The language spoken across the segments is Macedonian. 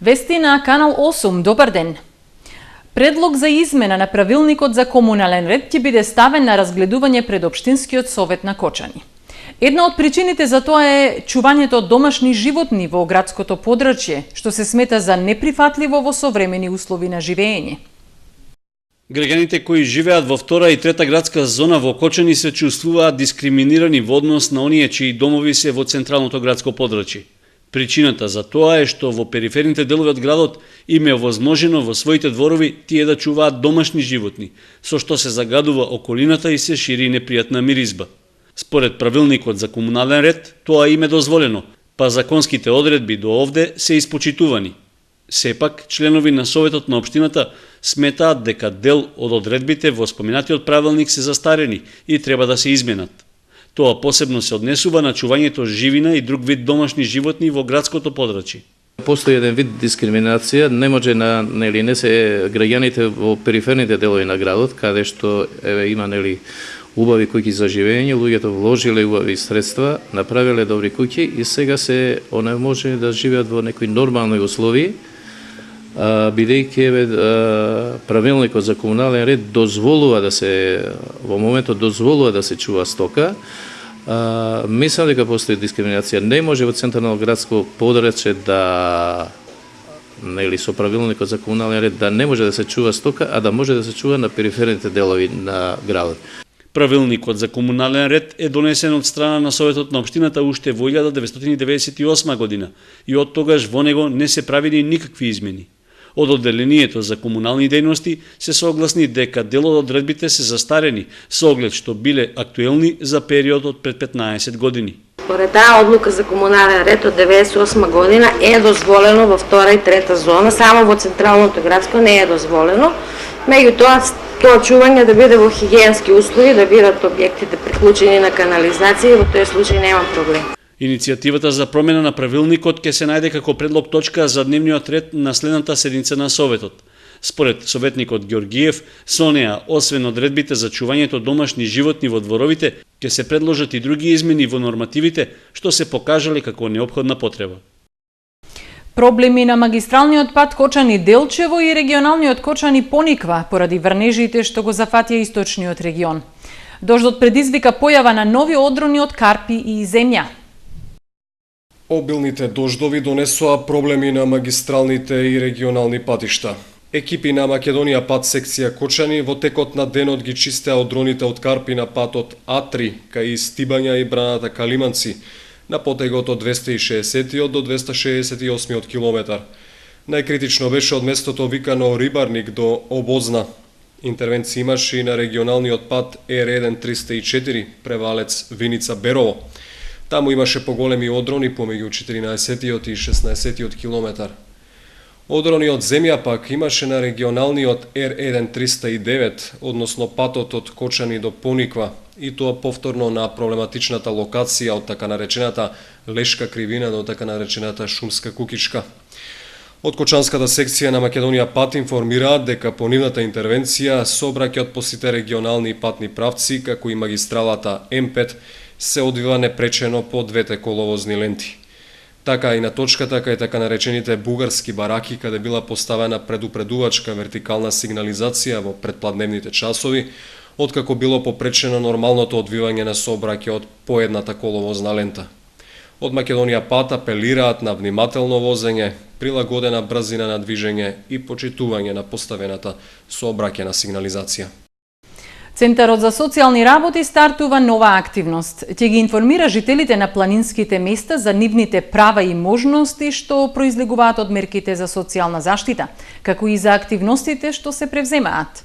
Вести на Канал 8, добар ден. Предлог за измена на правилникот за комунален ред ќе биде ставен на разгледување пред Општинскиот совет на Кочани. Една од причините за тоа е чувањето од домашни животни во градското подрачје, што се смета за неприфатливо во современи услови на живење. Граѓаните кои живеат во втора и трета градска зона во Кочани се чувствуваат дискриминирани во однос на оние чии домови се во централното градско подрачје. Причината за тоа е што во периферните делови од градот им е овозможено во своите дворови тие да чуваат домашни животни, со што се загадува околината и се шири непријатна миризба. Според правилникот за комунален ред, тоа им е дозволено, па законските одредби до овде се испочитувани. Сепак, членови на Советот на Општината сметаат дека дел од одредбите во споменатиот правилник се застарени и треба да се изменат. Тоа посебно се однесува на чувањето живина и друг вид домашни животни во градското подрачје. Постои еден вид дискриминација, не може не се граѓаните во периферните делови на градот, каде што има убави куќи за живење, луѓето вложиле убави средства, направиле добри куќи и сега се онеможени да живеат во некои нормални услови, бидејќи правилникот за комунален ред дозволува да се во моментот дозволува да се чува стока. Мислам дека постои дискриминација. Не може во централно градско подрачје да со правилникот за комунален ред да не може да се чува стока, а да може да се чува на периферните делови на градот. Правилникот за комунален ред е донесен од страна на Советот на Општината уште во 1998 година и од тогаш во него не се правени никакви измени. Од одделението за комунални дејности се согласни дека дел од одредбите се застарени со оглед што биле актуелни за период од пред 15 години. Според таа одлука за комунален ред од 1998 година е дозволено во втора и трета зона, само во централното градско не е дозволено. Меѓутоа, тоа чување да биде во хигиенски услови, да бидат објектите приклучени на канализација и во тој случај нема проблем. Иницијативата за промена на правилникот ќе се најде како предлог точка за дневниот ред на следната седница на Советот. Според советникот Ѓоргиев, со неа, освен одредбите за чувањето домашни животни во дворовите, ќе се предложат и други измени во нормативите, што се покажале како неопходна потреба. Проблеми на магистралниот пат Кочани-Делчево и регионалниот Кочани-Пониква поради врнежите што го зафатија источниот регион. Дождот предизвика појава на нови одрони од карпи и земја. Обилните дождови донесоа проблеми на магистралните и регионални патишта. Екипи на Македонија пат секција Кочани во текот на денот ги чистеа одроните од карпи на патот А3 кај Стибања и браната Калиманци на потегот од 260 до 268 километар. Најкритично беше од местото викано Рибарник до Обозна. Интервенција имаше и на регионалниот пат Р1 304 превалец Виница Берово. Таму имаше поголеми одрони помеѓу 14 и 16 километар. Одрони од земја пак имаше на регионалниот Р1 309, односно патот од Кочани до Пониква, и тоа повторно на проблематичната локација од така наречената Лешка кривина до така наречената Шумска кукичка. Од Кочанската секција на Македонија пат информираат дека по нивната интервенција сообраќајот по сите регионални патни правци, како и магистралата М5, се одвива непречено по двете коловозни ленти. Така и на точката кај така наречените бугарски бараки, каде била поставена предупредувачка вертикална сигнализација во предпладневните часови, откако било попречено нормалното одвивање на сообраќајот по едната коловозна лента. Од Македонија пат апелираат на внимателно возење, прилагодена брзина на движење и почитување на поставената сообраќајна сигнализација. Центарот за социјални работи стартува нова активност. Ќе ги информира жителите на планинските места за нивните права и можности што произлегуваат од мерките за социјална заштита, како и за активностите што се превземаат.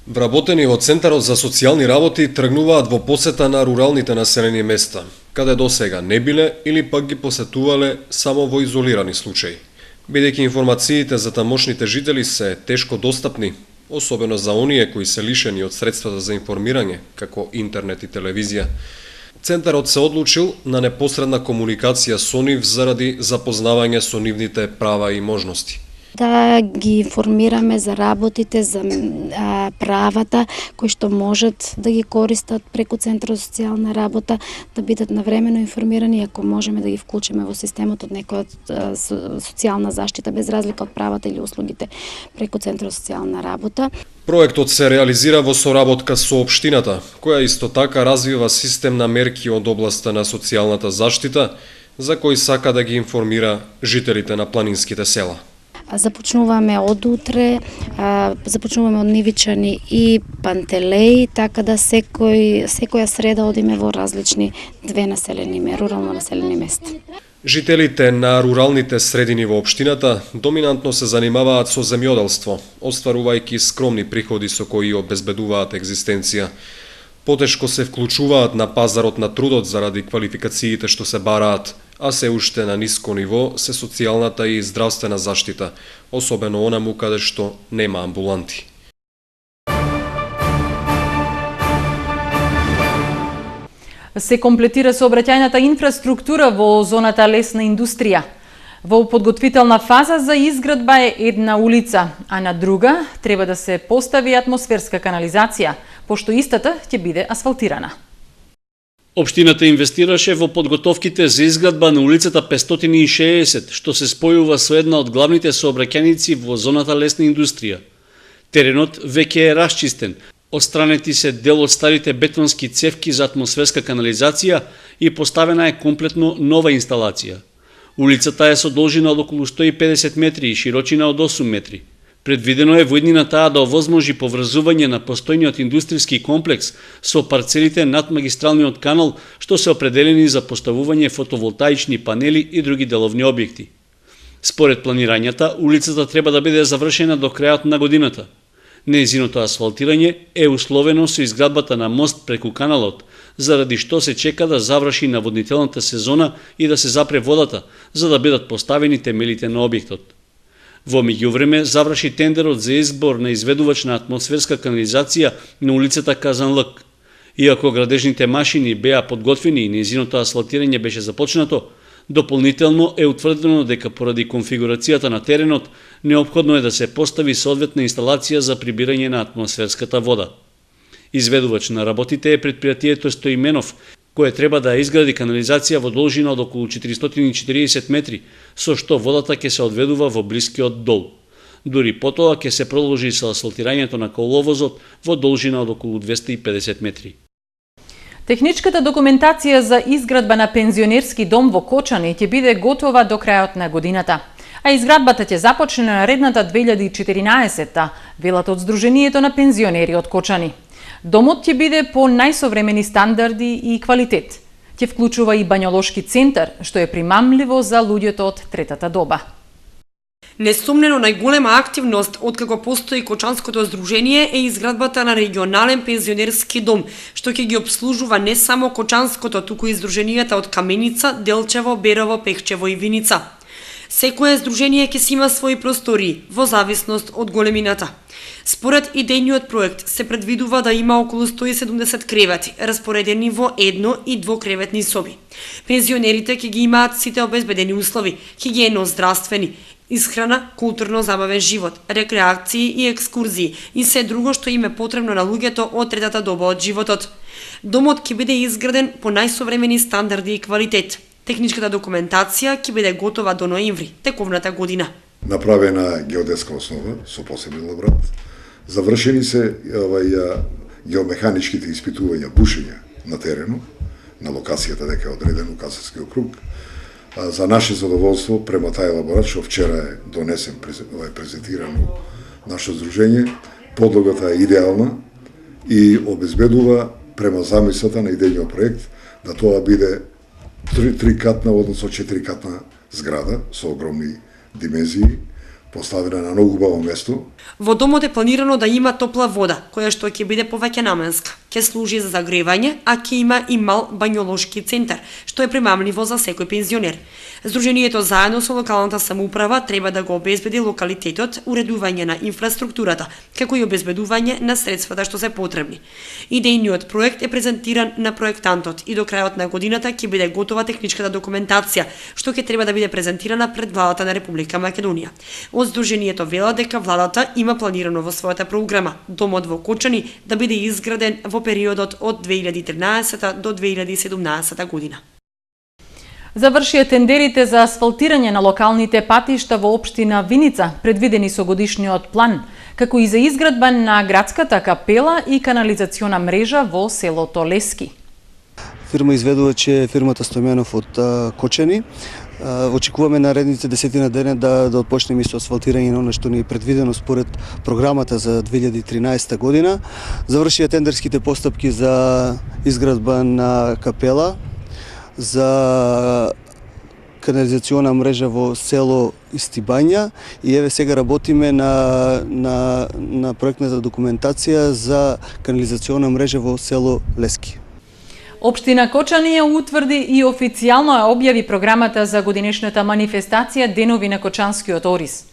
Вработени од Центарот за социјални работи тргнуваат во посета на руралните населени места, каде досега не биле или пак ги посетувале само во изолирани случаи. Бидејќи информациите за тамошните жители се тешко достапни, особено за оние кои се лишени од средствата за информирање, како интернет и телевизија, Центарот се одлучил на непосредна комуникација со нив заради запознавање со нивните права и можности. Да ги информираме за работите, за правата кои што можат да ги користат преку Центар за социјална работа, да бидат навремено информирани, ако можеме да ги вклучиме во системот од некоја социјална заштита без разлика од правата или услугите преку Центар за социјална работа. Проектот се реализира во соработка со општината, која исто така развива систем на мерки од областа на социјалната заштита, за кој сака да ги информира жителите на планинските села. Започнуваме од утре, започнуваме од Нивичани и Пантелеј, така да секоја среда одиме во различни рурално населени места. Жителите на руралните средини во општината доминантно се занимаваат со земјоделство, остварувајќи скромни приходи со кои обезбедуваат екзистенција. Потешко се вклучуваат на пазарот на трудот заради квалификациите што се бараат, а се уште на ниско ниво се социјалната и здравствена заштита, особено онаму каде што нема амбуланти. Се комплетира сообраќајната инфраструктура во зоната лесна индустрија. Во подготвителна фаза за изградба е една улица, а на друга треба да се постави атмосферска канализација, пошто истата ќе биде асфалтирана. Општината инвестираше во подготовките за изградба на улицата 560, што се спојува со една од главните сообраќајници во зоната лесна индустрија. Теренот веќе е расчистен, отстранети се дел од старите бетонски цевки за атмосферска канализација и поставена е комплетно нова инсталација. Улицата е со должина од околу 150 метри и широчина од 8 метри. Предвидено е во иднина таа да овозможи поврзување на постојниот индустријски комплекс со парцелите над магистралниот канал, што се определени за поставување фотоволтаични панели и други деловни објекти. Според планирањата, улицата треба да биде завршена до крајот на годината. Нејзиното асфалтирање е условено со изградбата на мост преку каналот, заради што се чека да заврши наводнителната сезона и да се запре водата, за да бидат поставени темелите на објектот. Во меѓувреме заврши тендерот за избор на изведувач на атмосферска канализација на улицата Казан Лк. Иако градежните машини беа подготвени и нејзиното асфалтирање беше започнато, дополнително е утврдено дека поради конфигурацијата на теренот неопходно е да се постави соодветна инсталација за прибирање на атмосферската вода. Изведувач на работите е предпријатието Стоименов, кое треба да изгради канализација во должина од околу 440 метри, со што водата ќе се одведува во блискиот дол. Дури потоа ќе се продолжи со асфалтирањето на коловозот во должина од околу 250 метри. Техничката документација за изградба на пензионерски дом во Кочани ќе биде готова до крајот на годината, а изградбата ќе започне на наредната 2014-та, велат од Сдруженијето на пензионери од Кочани. Домот ќе биде по најсовремени стандарди и квалитет. Ќе вклучува и бањолошки центар, што е примамливо за луѓето од третата доба. Несомнено најголема активност откако постои Кочанското здружение е изградбата на регионален пензионерски дом, што ќе ги обслужува не само Кочанското, туку и здруженијата од Каменица, Делчево, Берово, Пехчево и Виница. Секое здружение ќе си има своји простори, во зависност од големината. Според идејниот проект се предвидува да има околу 170 кревети, распоредени во едно и двокреветни соби. Пензионерите ќе ги имаат сите обезбедени услови, хигиено-здравствени, исхрана, културно-забавен живот, рекреации и екскурзии и се друго што им е потребно на луѓето од третата доба од животот. Домот ќе биде изграден по најсовремени стандарди и квалитет. Техничката документација ќе биде готова до ноември тековната година. Направена геодетска основа со посебен лаборат. Завршени се геомеханичките испитувања, бушења на теренот, на локацијата дека е одреден Касарски округ. За наше задоволство, према тај лаборат, што вчера е донесен, презентиран наше здружение, подлогата е идеална и обезбедува према замислата на идејниот проект да тоа биде трикатна, односно 4-катна зграда со огромни димензии, поставена на многу убаво место. Во домот е планирано да има топла вода, која што ќе биде повеќе наменска. Ќе служи за загревање, а ќе има и мал бањолошки центар, што е примамливо за секој пензионер. Здруженијето заедно со локалната самоуправа треба да го обезбеди локалитетот, уредување на инфраструктурата, како и обезбедување на средствата што се потребни. Идејниот проект е презентиран на проектантот и до крајот на годината ќе биде готова техничката документација, што ќе треба да биде презентирана пред владата на Република Македонија. Од Сдруженијето велат дека владата има планирано во својата програма домот во Кочани да биде изграден во периодот од 2013 до 2017 година. Завршија тендерите за асфалтирање на локалните патишта во општина Виница, предвидени со годишниот план, како и за изградба на градската капела и канализациона мрежа во селото Лески. Фирма изведуваче фирмата Стојменов од Кочани. Очекуваме наредните 10 дена да отпочнеме со асфалтирање на оно што ни е предвидено според програмата за 2013 година. Завршија тендерските постапки за изградба на капела, за канализациона мрежа во село Истибања и еве сега работиме на проектната документација за канализациона мрежа во село Лески. Општина Кочани ја утврди и официјално ја објави програмата за годинешната манифестација Денови на Кочанскиот ориз.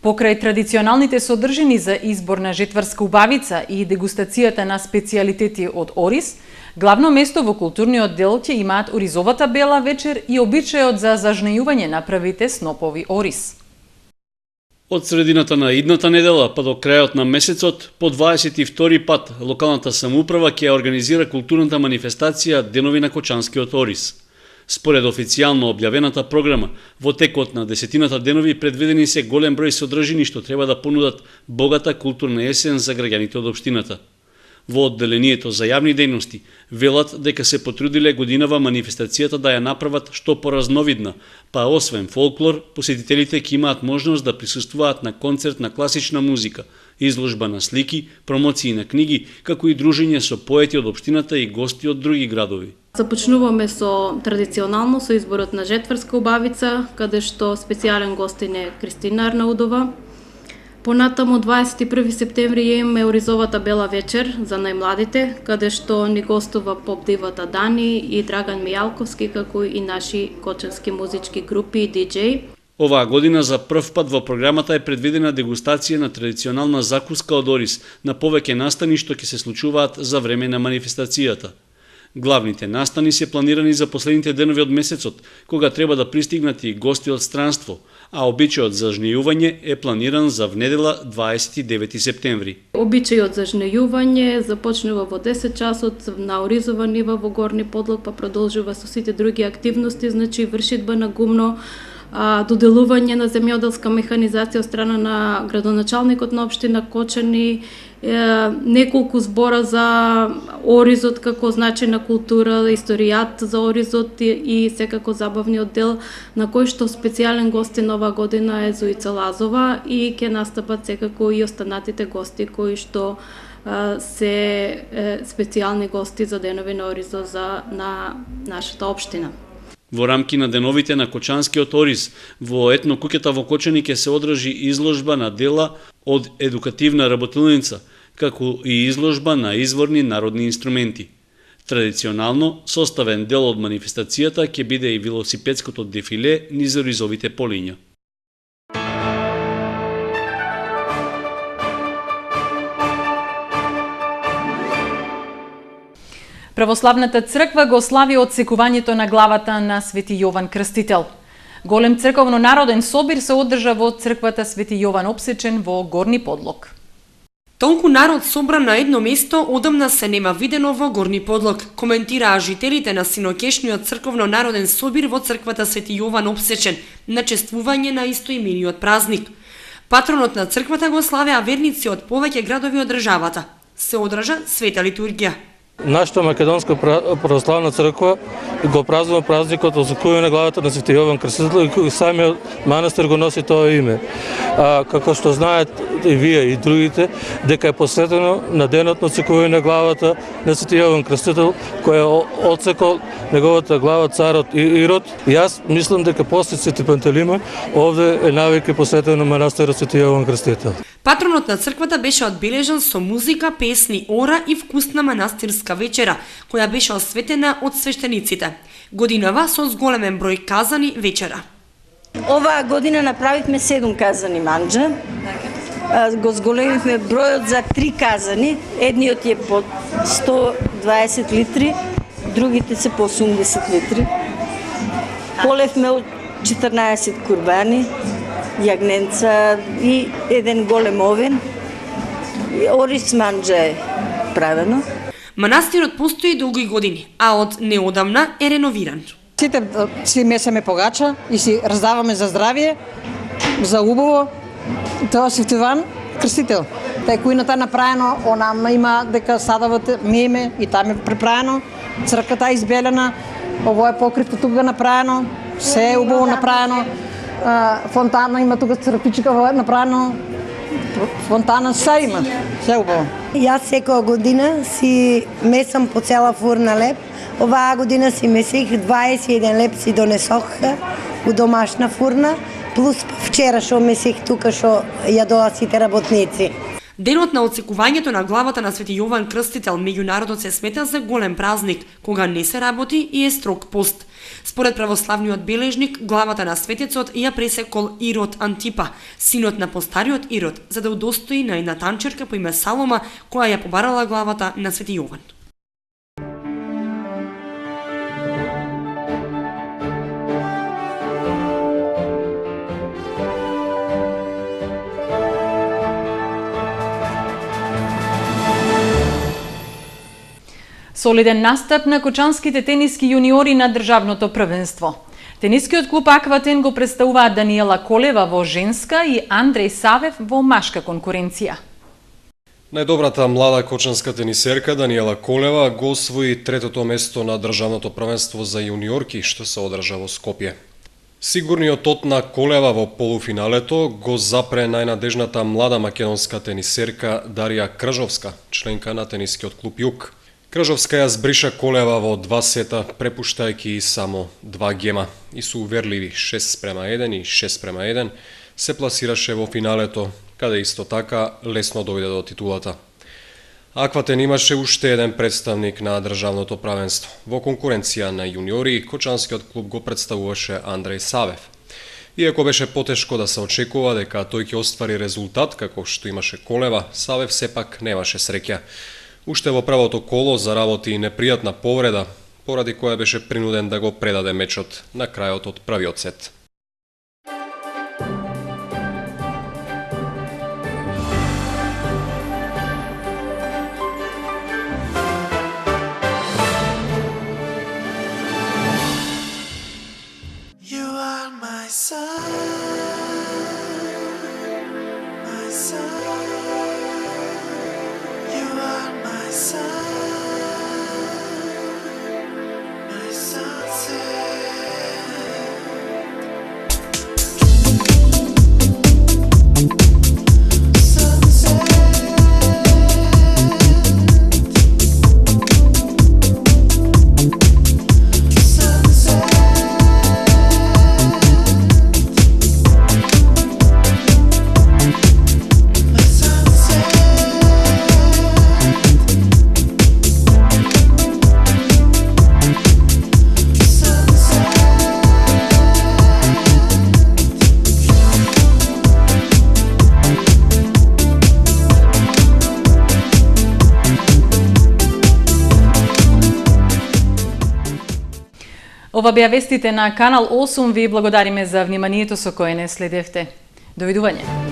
Покрај традиционалните содржини за избор на жетварска убавица и дегустацијата на специјалитети од ориз, главно место во културниот дел ќе имаат оризовата бела вечер и обичајот за зажнејување на првите снопови ориз. Од средината на идната недела па до крајот на месецот, по 22 пат локалната самоуправа ќе организира културната манифестација Денови на Кочанскиот ориз. Според официјално објавената програма, во текот на 10 денови предвидени се голем број содржини што треба да понудат богата културна есен за граѓаните од општината. Во одделението за јавни дејности велат дека се потрудиле годинава манифестацијата да ја направат што поразновидна, па освен фолклор, посетителите ќе имаат можност да присуствуваат на концерт на класична музика, изложба на слики, промоции на книги, како и дружење со поети од општината и гости од други градови. Започнуваме традиционално со изборот на жетварска убавица, каде што специјален гостин е Кристина Арнаудова. Понатаму 21 септември имаме оризовата бела вечер за најмладите, каде што ни гостува поп дивата Дани и Драган Мијалковски, како и наши кочански музички групи и диџеи. Оваа година за прв пат во програмата е предвидена дегустација на традиционална закуска од ориз на повеќе настани што ќе се случуваат за време на манифестацијата. Главните настани се планирани за последните денови од месецот, кога треба да пристигнат и гости од странство, а обичајот за жнејување е планиран за внедела 29 септември. Обичајот за жнејување започнува во 10 часот на оризова нива во Горни Подлог, па продолжува со сите други активности, значи вршитба на гумно, доделување на земјоделска механизација од страна на градоначалникот на општина Кочани, неколку збора за оризот како значајна култура, историјат за оризот и секако забавниот дел, на кој што специјален гостин оваа година е Зоица Лазова и ќе настапат секако и останатите гости кои што се специјални гости за Денови на оризот на нашата општина. Во рамки на деновите на Кочанскиот ориз, во етно куќата во Кочани ќе се одржи изложба на дела од едукативна работилница, како и изложба на изворни народни инструменти. Традиционално, составен дел од манифестацијата ќе биде и велосипедското дефиле низ оризовите полиња. Православната црква го слави одсекувањето на главата на Свети Јован Крстител. Голем црковно-народен собир се одржа во црквата Свети Јован Опсечен во Горни Подлог. Толку народ собран на едно место одамна се нема видено во Горни Подлог, коментираа жителите на синокешниот црковно-народен собир во црквата Свети Јован Опсечен на чествување на истоимениот празник. Патронот на црквата го славеа верници од повеќе градови од државата. Се одржа света литургија. Нашата македонска православна црква го празнува празникот одсекување на главата на Свети Јован Крстител и самиот манастир го носи тоа име. Како што знаат и вие и другите, дека е посветено на денот на одсекување на главата на Свети Јован Крстител, кој е одсекол неговата глава царот Ирод. И јас мислам дека после Свети Пантелеймон овде е навеќе посветено на манастирот Свети Јован Крстител. Патронот на црквата беше одбележан со музика, песни, ора и вкусна манастирска вечера, која беше осветена од свештениците. Годинава со зголемен број казани вечера. Оваа година направивме 7 казани манџа. Го зголемивме бројот за 3 казани. Едниот е по 120 литри, другите се по 80 литри. Колевме 14 курбани. јагненца и еден голем овен. Орис манџа е правено. Манастирот постои долги години, а од неодамна е реновиран. Сите си месеме погача и си раздаваме за здравие, за убаво. Тоа Светиван Крстител. Тај кујната направено, она има дека садовот меме и там е преправено, црквата е избелена, ово е покривто тука е направено, се е убаво направено, фонтана има тука црквичка направено, фонтана се има, се убаво. Јас секоја година си месам по цела фурна леп. Оваа година си месих 21 леп си донесох у домашна фурна, плюс вчера што месих тука што јадоа сите работници. Денот на отсекувањето на главата на Свети Јован Крстител меѓу народот се смета за голем празник, кога не се работи и е строг пост. Според православниот бележник, главата на светецот ја пресекол Ирод Антипа, синот на постариот Ирод, за да удостои на една танчерка по име Салома, која ја побарала главата на Свети Јован. Солиден настап на кочанските тениски јуниори на државното првенство. Тенискиот клуб Акватен го представуваат Даниела Колева во женска и Андреј Савев во машка конкуренција. Најдобрата млада кочанска тенисерка Даниела Колева го освои третото место на државното првенство за јуниорки што се одржа во Скопје. Сигурниот тот на Колева во полуфиналето го запре најнадежната млада македонска тенисерка Дарија Кржовска, членка на тенискиот клуб Југ. Кржовска ја збриша Колева во 2 сета, препуштајќи само 2 гема и со уверливи 6:1 и 6:1 се пласираше во финалето, каде исто така лесно дојде до титулата. Акватен имаше уште еден представник на државното правенство. Во конкуренција на јуниори, кочанскиот клуб го представуваше Андреј Савев. Иако беше потешко да се очекува дека тој ќе оствари резултат како што имаше Колева, Савев сепак немаше среќа. Уште во првото коло заработи непријатна повреда, поради која беше принуден да го предаде мечот на крајот од првиот сет. Ова беа вестите на Канал 8. Ви благодариме за вниманието со кое не следевте. Довидување.